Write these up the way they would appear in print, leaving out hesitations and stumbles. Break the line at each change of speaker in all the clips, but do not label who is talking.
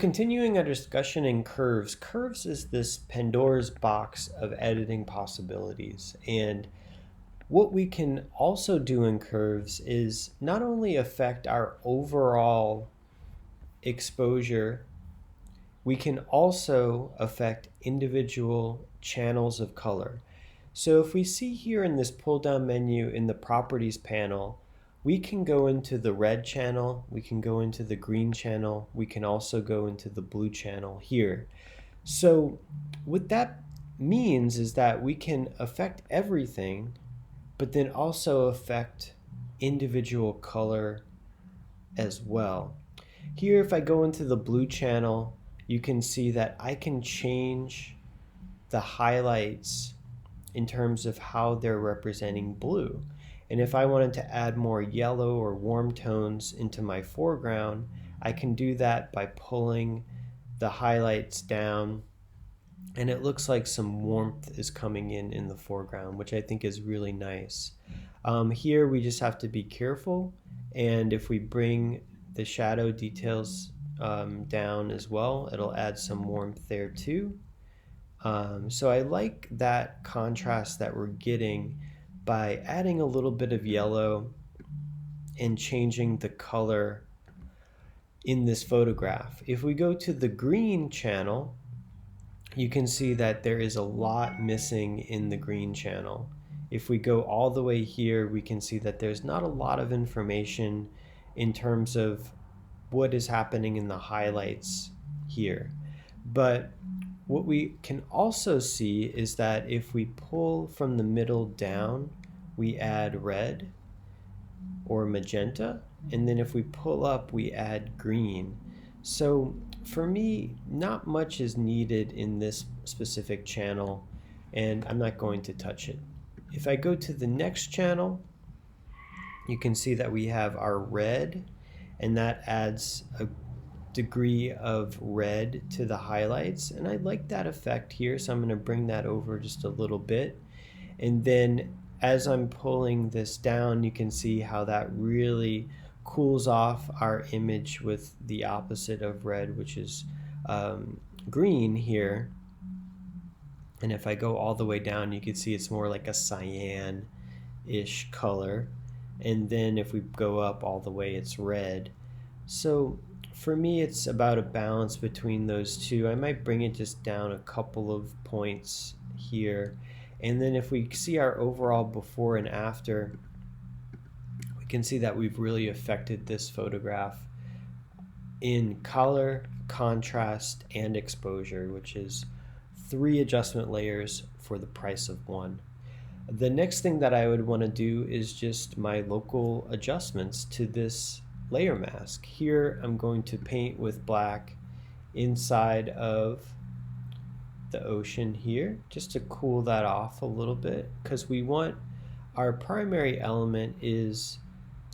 Continuing our discussion in curves, curves is this Pandora's box of editing possibilities. And what we can also do in curves is not only affect our overall exposure, we can also affect individual channels of color. So if we see here in this pull down menu in the properties panel, we can go into the red channel, we can go into the green channel, we can also go into the blue channel here. So what that means is that we can affect everything, but then also affect individual color as well. Here, if I go into the blue channel, you can see that I can change the highlights in terms of how they're representing blue. And if I wanted to add more yellow or warm tones into my foreground, I can do that by pulling the highlights down, and it looks like some warmth is coming in the foreground, which I think is really nice. Here we just have to be careful, and if we bring the shadow details down as well, it'll add some warmth there too. So I like that contrast that we're getting by adding a little bit of yellow and changing the color in this photograph. If we go to the green channel, you can see that there is a lot missing in the green channel. If we go all the way here, we can see that there's not a lot of information in terms of what is happening in the highlights here. But what we can also see is that if we pull from the middle down, we add red or magenta, and then if we pull up, we add green. So for me, not much is needed in this specific channel, and I'm not going to touch it. If I go to the next channel, you can see that we have our red, and that adds a degree of red to the highlights, and I like that effect here, so I'm going to bring that over just a little bit. And then as I'm pulling this down, you can see how that really cools off our image with the opposite of red, which is green here. And if I go all the way down, you can see it's more like a cyan-ish color. And then if we go up all the way, it's red. So for me, it's about a balance between those two. I might bring it just down a couple of points here. And then if we see our overall before and after, we can see that we've really affected this photograph in color, contrast, and exposure, which is 3 adjustment layers for the price of 1. The next thing that I would want to do is just my local adjustments to this layer mask. Here I'm going to paint with black inside of the ocean here, just to cool that off a little bit, because we want our primary element is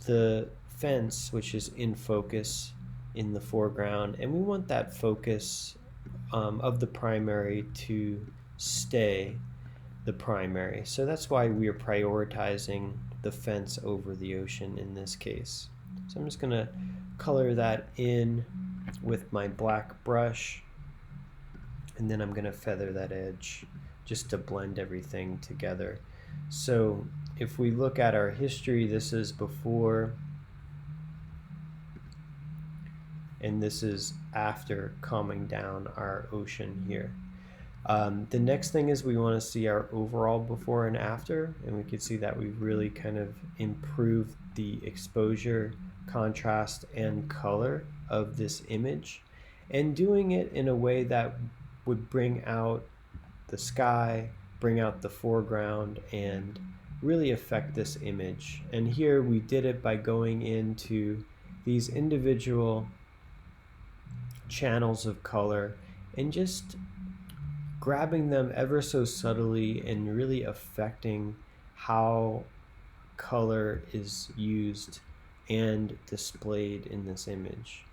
the fence, which is in focus in the foreground, and we want that focus of the primary to stay the primary. So that's why we are prioritizing the fence over the ocean in this case. So I'm just going to color that in with my black brush, and then I'm going to feather that edge just to blend everything together. So if we look at our history, this is before and this is after calming down our ocean here. The next thing is we want to see our overall before and after, and we can see that we've really kind of improved the exposure, contrast, and color of this image, and doing it in a way that would bring out the sky, bring out the foreground, and really affect this image. And here we did it by going into these individual channels of color and just grabbing them ever so subtly and really affecting how color is used and displayed in this image.